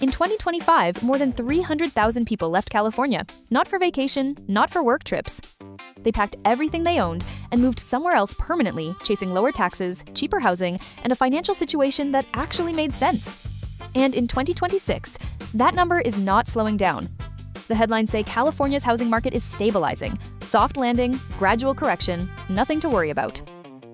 In 2025, more than 300,000 people left California, not for vacation, not for work trips. They packed everything they owned and moved somewhere else permanently, chasing lower taxes, cheaper housing, and a financial situation that actually made sense. And in 2026, that number is not slowing down. The headlines say California's housing market is stabilizing, soft landing, gradual correction, nothing to worry about.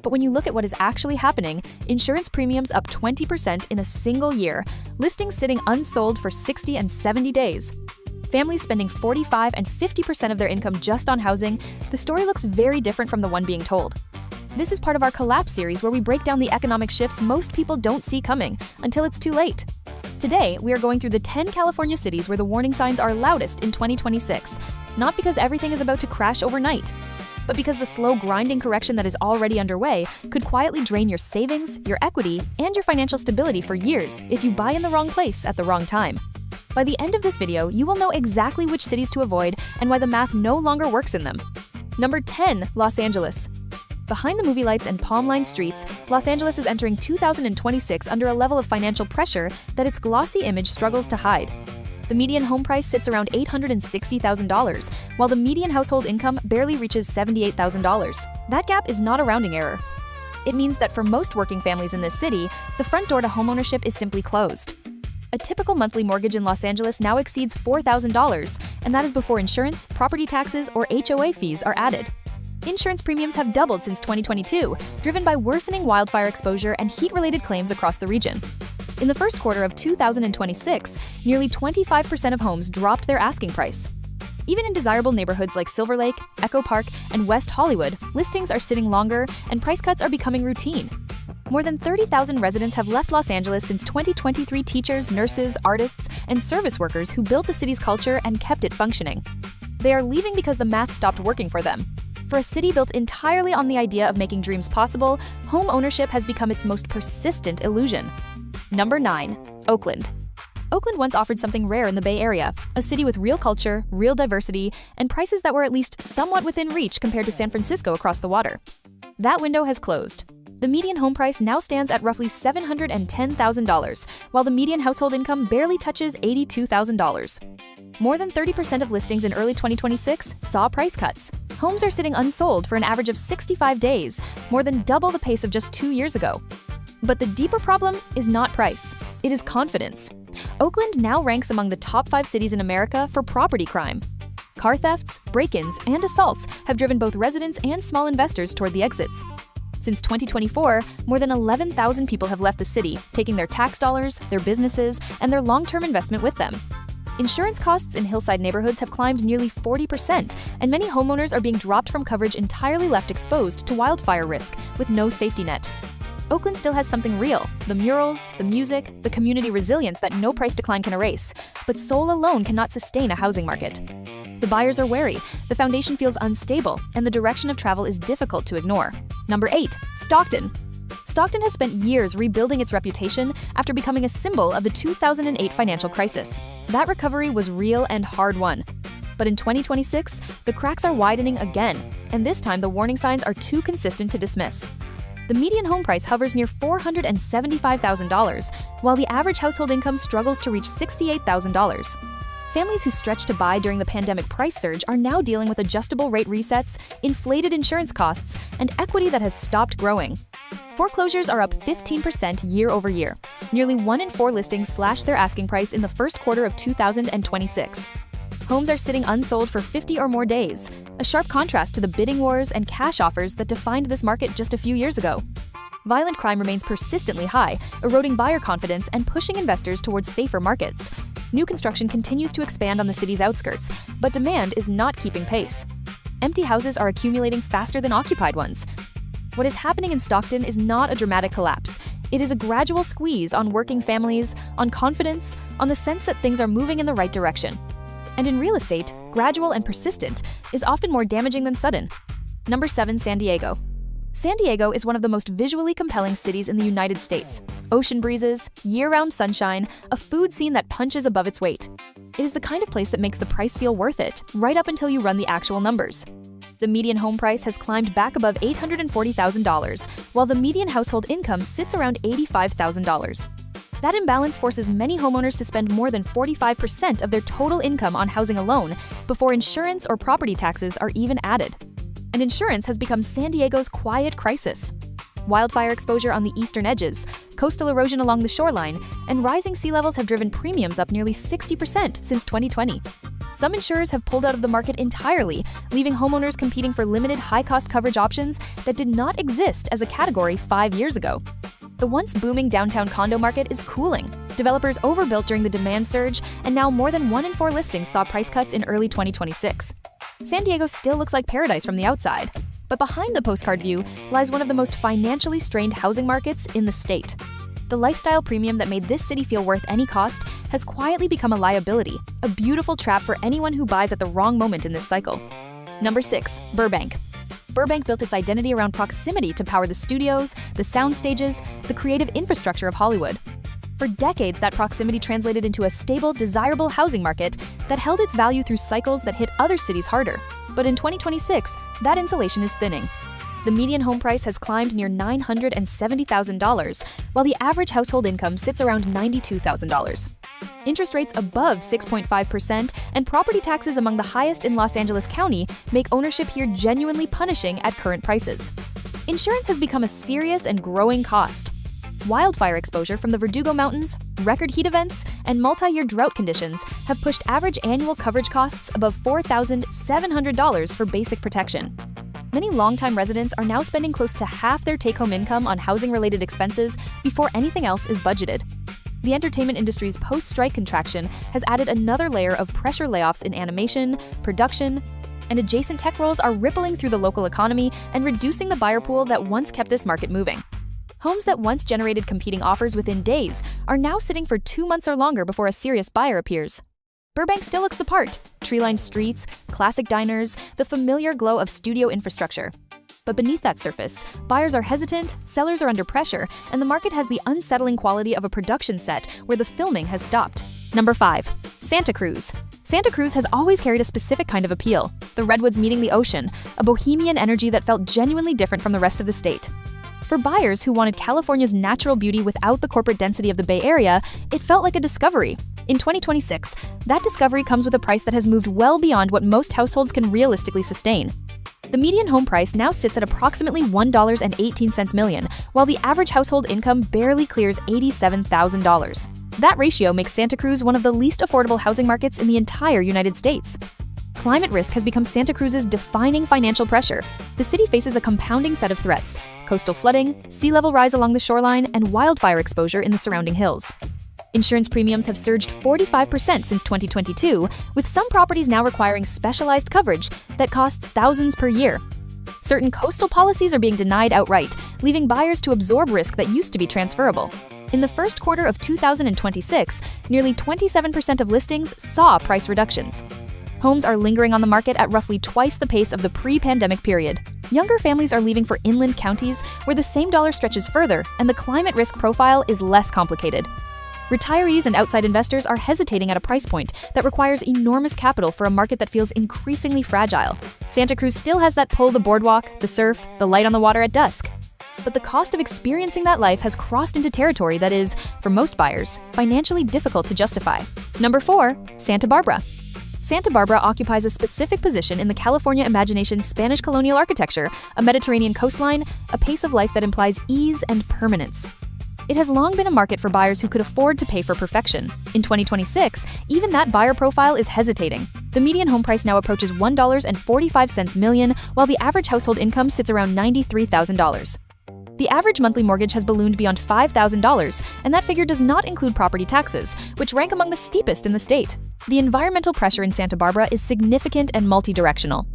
But when you look at what is actually happening, insurance premiums up 20% in a single year, listings sitting unsold for 60 and 70 days. Families spending 45 and 50% of their income just on housing, the story looks very different from the one being told. This is part of our Collapse series where we break down the economic shifts most people don't see coming until it's too late. Today, we are going through the 10 California cities where the warning signs are loudest in 2026, not because everything is about to crash overnight, but because the slow grinding correction that is already underway could quietly drain your savings, your equity, and your financial stability for years if you buy in the wrong place at the wrong time. By the end of this video, you will know exactly which cities to avoid and why the math no longer works in them. Number 10, Los Angeles. Behind the movie lights and palm-lined streets, Los Angeles is entering 2026 under a level of financial pressure that its glossy image struggles to hide. The median home price sits around $860,000, while the median household income barely reaches $78,000. That gap is not a rounding error. It means that for most working families in this city, the front door to homeownership is simply closed. A typical monthly mortgage in Los Angeles now exceeds $4,000, and that is before insurance, property taxes, or HOA fees are added. Insurance premiums have doubled since 2022, driven by worsening wildfire exposure and heat-related claims across the region. In the first quarter of 2026, nearly 25% of homes dropped their asking price. Even in desirable neighborhoods like Silver Lake, Echo Park, and West Hollywood, listings are sitting longer and price cuts are becoming routine. More than 30,000 residents have left Los Angeles since 2023. Teachers, nurses, artists, and service workers who built the city's culture and kept it functioning. They are leaving because the math stopped working for them. For a city built entirely on the idea of making dreams possible, home ownership has become its most persistent illusion. Number 9, Oakland. Oakland once offered something rare in the Bay Area, a city with real culture, real diversity, and prices that were at least somewhat within reach compared to San Francisco across the water. That window has closed. The median home price now stands at roughly $710,000, while the median household income barely touches $82,000. More than 30% of listings in early 2026 saw price cuts. Homes are sitting unsold for an average of 65 days, more than double the pace of just 2 years ago. But the deeper problem is not price, it is confidence. Oakland now ranks among the top 5 cities in America for property crime. Car thefts, break-ins, and assaults have driven both residents and small investors toward the exits. Since 2024, more than 11,000 people have left the city, taking their tax dollars, their businesses, and their long-term investment with them. Insurance costs in hillside neighborhoods have climbed nearly 40%, and many homeowners are being dropped from coverage entirely left exposed to wildfire risk with no safety net. Oakland still has something real: the murals, the music, the community resilience that no price decline can erase, but soul alone cannot sustain a housing market. The buyers are wary, the foundation feels unstable, and the direction of travel is difficult to ignore. Number 8, Stockton. Stockton has spent years rebuilding its reputation after becoming a symbol of the 2008 financial crisis. That recovery was real and hard-won. But in 2026, the cracks are widening again, and this time the warning signs are too consistent to dismiss. The median home price hovers near $475,000, while the average household income struggles to reach $68,000. Families who stretched to buy during the pandemic price surge are now dealing with adjustable rate resets, inflated insurance costs, and equity that has stopped growing. Foreclosures are up 15% year over year. Nearly 1 in 4 listings slashed their asking price in the first quarter of 2026. Homes are sitting unsold for 50 or more days, a sharp contrast to the bidding wars and cash offers that defined this market just a few years ago. Violent crime remains persistently high, eroding buyer confidence and pushing investors towards safer markets. New construction continues to expand on the city's outskirts, but demand is not keeping pace. Empty houses are accumulating faster than occupied ones. What is happening in Stockton is not a dramatic collapse. It is a gradual squeeze on working families, on confidence, on the sense that things are moving in the right direction. And in real estate, gradual and persistent is often more damaging than sudden. Number 7, San Diego. San Diego is one of the most visually compelling cities in the United States. Ocean breezes, year-round sunshine, a food scene that punches above its weight. It is the kind of place that makes the price feel worth it, right up until you run the actual numbers. The median home price has climbed back above $840,000, while the median household income sits around $85,000. That imbalance forces many homeowners to spend more than 45% of their total income on housing alone before insurance or property taxes are even added. And insurance has become San Diego's quiet crisis. Wildfire exposure on the eastern edges, coastal erosion along the shoreline, and rising sea levels have driven premiums up nearly 60% since 2020. Some insurers have pulled out of the market entirely, leaving homeowners competing for limited high-cost coverage options that did not exist as a category 5 years ago. The once booming downtown condo market is cooling. Developers overbuilt during the demand surge, and now more than 1 in 4 listings saw price cuts in early 2026. San Diego still looks like paradise from the outside, but behind the postcard view lies one of the most financially strained housing markets in the state. The lifestyle premium that made this city feel worth any cost has quietly become a liability, a beautiful trap for anyone who buys at the wrong moment in this cycle. Number 6. Burbank. Burbank built its identity around proximity to power the studios, the sound stages, the creative infrastructure of Hollywood. For decades, that proximity translated into a stable, desirable housing market that held its value through cycles that hit other cities harder. But in 2026, that insulation is thinning. The median home price has climbed near $970,000, while the average household income sits around $92,000. Interest rates above 6.5% and property taxes among the highest in Los Angeles County make ownership here genuinely punishing at current prices. Insurance has become a serious and growing cost. Wildfire exposure from the Verdugo Mountains, record heat events, and multi-year drought conditions have pushed average annual coverage costs above $4,700 for basic protection. Many longtime residents are now spending close to half their take-home income on housing-related expenses before anything else is budgeted. The entertainment industry's post-strike contraction has added another layer of pressure layoffs in animation, production, and adjacent tech roles are rippling through the local economy and reducing the buyer pool that once kept this market moving. Homes that once generated competing offers within days are now sitting for 2 months or longer before a serious buyer appears. Burbank still looks the part: tree-lined streets, classic diners, the familiar glow of studio infrastructure. But beneath that surface, buyers are hesitant, sellers are under pressure, and the market has the unsettling quality of a production set where the filming has stopped. Number 5. Santa Cruz. Santa Cruz has always carried a specific kind of appeal: the redwoods meeting the ocean, a bohemian energy that felt genuinely different from the rest of the state. For buyers who wanted California's natural beauty without the corporate density of the Bay Area, it felt like a discovery. In 2026, that discovery comes with a price that has moved well beyond what most households can realistically sustain. The median home price now sits at approximately $1.18 million, while the average household income barely clears $87,000. That ratio makes Santa Cruz one of the least affordable housing markets in the entire United States. Climate risk has become Santa Cruz's defining financial pressure. The city faces a compounding set of threats: coastal flooding, sea level rise along the shoreline, and wildfire exposure in the surrounding hills. Insurance premiums have surged 45% since 2022, with some properties now requiring specialized coverage that costs thousands per year. Certain coastal policies are being denied outright, leaving buyers to absorb risk that used to be transferable. In the first quarter of 2026, nearly 27% of listings saw price reductions. Homes are lingering on the market at roughly twice the pace of the pre-pandemic period. Younger families are leaving for inland counties where the same dollar stretches further and the climate risk profile is less complicated. Retirees and outside investors are hesitating at a price point that requires enormous capital for a market that feels increasingly fragile. Santa Cruz still has that pull: the boardwalk, the surf, the light on the water at dusk. But the cost of experiencing that life has crossed into territory that is, for most buyers, financially difficult to justify. Number 4. Santa Barbara. Santa Barbara occupies a specific position in the California imagination's Spanish colonial architecture, a Mediterranean coastline, a pace of life that implies ease and permanence. It has long been a market for buyers who could afford to pay for perfection. In 2026, even that buyer profile is hesitating. The median home price now approaches $1.45 million, while the average household income sits around $93,000. The average monthly mortgage has ballooned beyond $5,000, and that figure does not include property taxes, which rank among the steepest in the state. The environmental pressure in Santa Barbara is significant and multi-directional.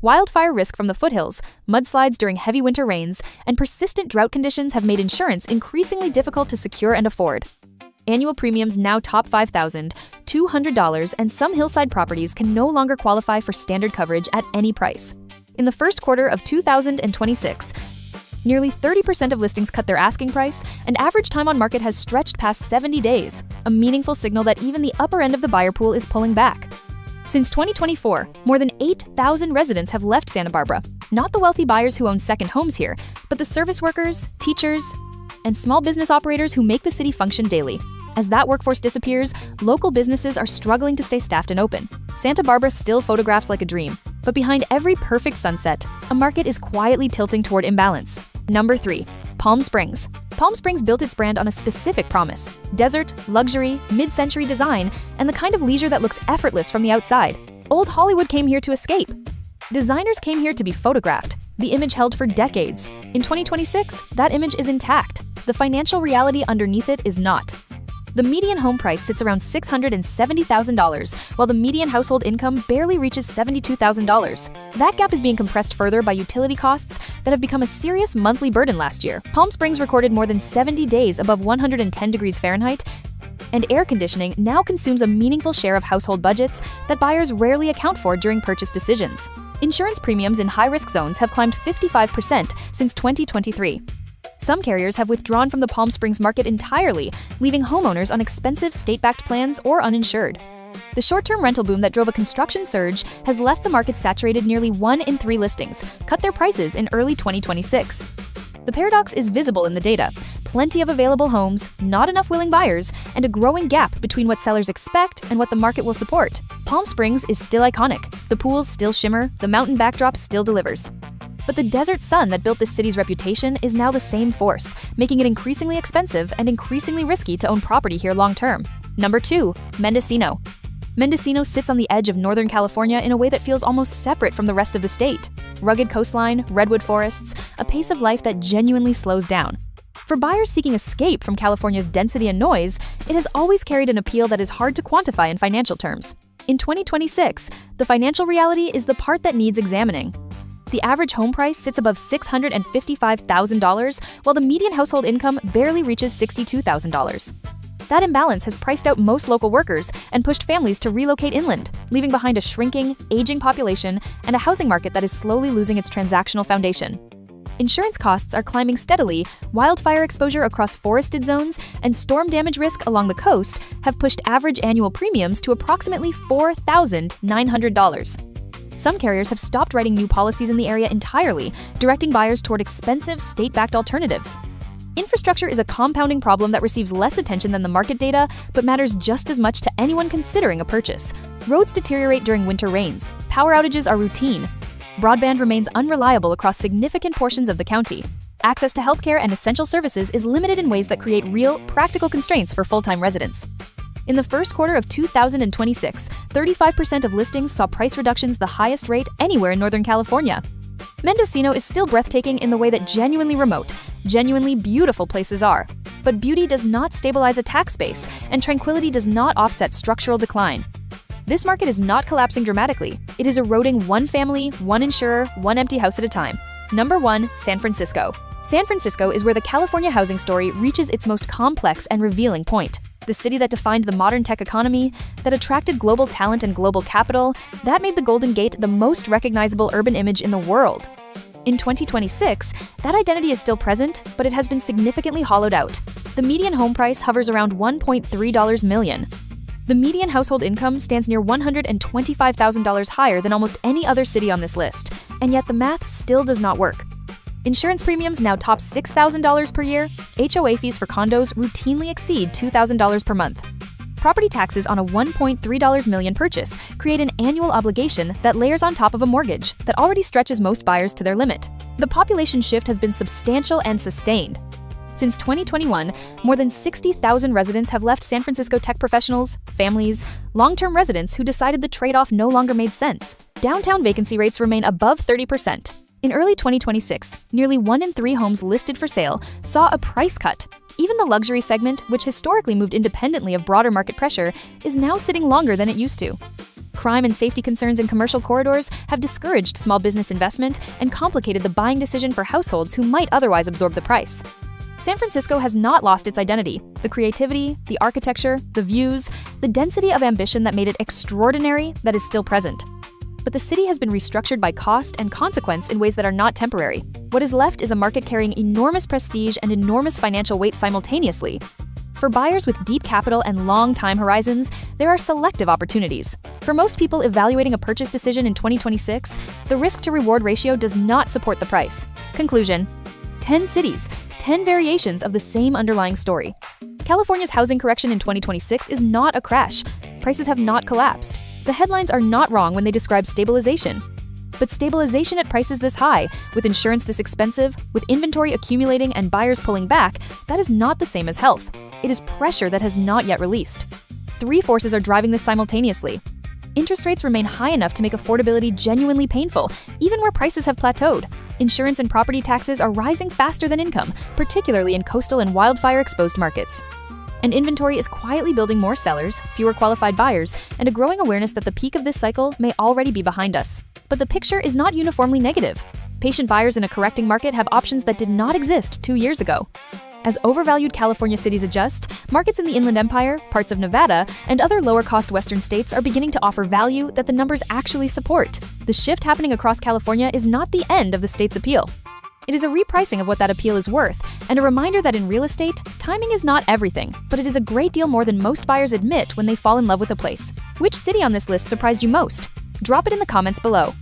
Wildfire risk from the foothills, mudslides during heavy winter rains, and persistent drought conditions have made insurance increasingly difficult to secure and afford. Annual premiums now top $5,200, and some hillside properties can no longer qualify for standard coverage at any price. In the first quarter of 2026, nearly 30% of listings cut their asking price, and average time on market has stretched past 70 days, a meaningful signal that even the upper end of the buyer pool is pulling back. Since 2024, more than 8,000 residents have left Santa Barbara, not the wealthy buyers who own second homes here, but the service workers, teachers, and small business operators who make the city function daily. As that workforce disappears, local businesses are struggling to stay staffed and open. Santa Barbara still photographs like a dream, but behind every perfect sunset, a market is quietly tilting toward imbalance. Number 3. Palm Springs. Palm Springs built its brand on a specific promise: desert, luxury, mid-century design, and the kind of leisure that looks effortless from the outside. Old Hollywood came here to escape. Designers came here to be photographed, the image held for decades. In 2026, that image is intact. The financial reality underneath it is not. The median home price sits around $670,000, while the median household income barely reaches $72,000. That gap is being compressed further by utility costs that have become a serious monthly burden last year. Palm Springs recorded more than 70 days above 110 degrees Fahrenheit, and air conditioning now consumes a meaningful share of household budgets that buyers rarely account for during purchase decisions. Insurance premiums in high-risk zones have climbed 55% since 2023. Some carriers have withdrawn from the Palm Springs market entirely, leaving homeowners on expensive state-backed plans or uninsured. The short-term rental boom that drove a construction surge has left the market saturated. Nearly 1 in 3 listings cut their prices in early 2026. The paradox is visible in the data: plenty of available homes, not enough willing buyers, and a growing gap between what sellers expect and what the market will support. Palm Springs is still iconic. The pools still shimmer, the mountain backdrop still delivers. But the desert sun that built this city's reputation is now the same force, making it increasingly expensive and increasingly risky to own property here long-term. Number 2. Mendocino. Mendocino sits on the edge of Northern California in a way that feels almost separate from the rest of the state. Rugged coastline, redwood forests, a pace of life that genuinely slows down. For buyers seeking escape from California's density and noise, it has always carried an appeal that is hard to quantify in financial terms. In 2026, the financial reality is the part that needs examining. The average home price sits above $655,000, while the median household income barely reaches $62,000. That imbalance has priced out most local workers and pushed families to relocate inland, leaving behind a shrinking, aging population and a housing market that is slowly losing its transactional foundation. Insurance costs are climbing steadily, wildfire exposure across forested zones, and storm damage risk along the coast have pushed average annual premiums to approximately $4,900. Some carriers have stopped writing new policies in the area entirely, directing buyers toward expensive state-backed alternatives. Infrastructure is a compounding problem that receives less attention than the market data, but matters just as much to anyone considering a purchase. Roads deteriorate during winter rains. Power outages are routine. Broadband remains unreliable across significant portions of the county. Access to healthcare and essential services is limited in ways that create real, practical constraints for full-time residents. In the first quarter of 2026, 35% of listings saw price reductions, the highest rate anywhere in Northern California. Mendocino is still breathtaking in the way that genuinely remote, genuinely beautiful places are. But beauty does not stabilize a tax base, and tranquility does not offset structural decline. This market is not collapsing dramatically. It is eroding one family, one insurer, one empty house at a time. Number 1. San Francisco. San Francisco is where the California housing story reaches its most complex and revealing point. The city that defined the modern tech economy, that attracted global talent and global capital, that made the Golden Gate the most recognizable urban image in the world. In 2026, that identity is still present, but it has been significantly hollowed out. The median home price hovers around $1.3 million. The median household income stands near $125,000 higher than almost any other city on this list, and yet the math still does not work. Insurance premiums now top $6,000 per year. HOA fees for condos routinely exceed $2,000 per month. Property taxes on a $1.3 million purchase create an annual obligation that layers on top of a mortgage that already stretches most buyers to their limit. The population shift has been substantial and sustained. Since 2021, more than 60,000 residents have left San Francisco. Tech professionals, families, long-term residents who decided the trade-off no longer made sense. Downtown vacancy rates remain above 30%. In early 2026, nearly 1 in 3 homes listed for sale saw a price cut. Even the luxury segment, which historically moved independently of broader market pressure, is now sitting longer than it used to. Crime and safety concerns in commercial corridors have discouraged small business investment and complicated the buying decision for households who might otherwise absorb the price. San Francisco has not lost its identity. The creativity, the architecture, the views, the density of ambition that made it extraordinary, that is still present. But the city has been restructured by cost and consequence in ways that are not temporary. What is left is a market carrying enormous prestige and enormous financial weight simultaneously. For buyers with deep capital and long time horizons, there are selective opportunities. For most people evaluating a purchase decision in 2026, the risk-to-reward ratio does not support the price. Conclusion: 10 cities, 10 variations of the same underlying story. California's housing correction in 2026 is not a crash. Prices have not collapsed. The headlines are not wrong when they describe stabilization. But stabilization at prices this high, with insurance this expensive, with inventory accumulating and buyers pulling back, that is not the same as health. It is pressure that has not yet released. 3 forces are driving this simultaneously. Interest rates remain high enough to make affordability genuinely painful, even where prices have plateaued. Insurance and property taxes are rising faster than income, particularly in coastal and wildfire-exposed markets. And inventory is quietly building more sellers, fewer qualified buyers, and a growing awareness that the peak of this cycle may already be behind us. But the picture is not uniformly negative. Patient buyers in a correcting market have options that did not exist 2 years ago. As overvalued California cities adjust, markets in the Inland Empire, parts of Nevada, and other lower-cost western states are beginning to offer value that the numbers actually support. The shift happening across California is not the end of the state's appeal. It is a repricing of what that appeal is worth, and a reminder that in real estate, timing is not everything, but it is a great deal more than most buyers admit when they fall in love with a place. Which city on this list surprised you most? Drop it in the comments below.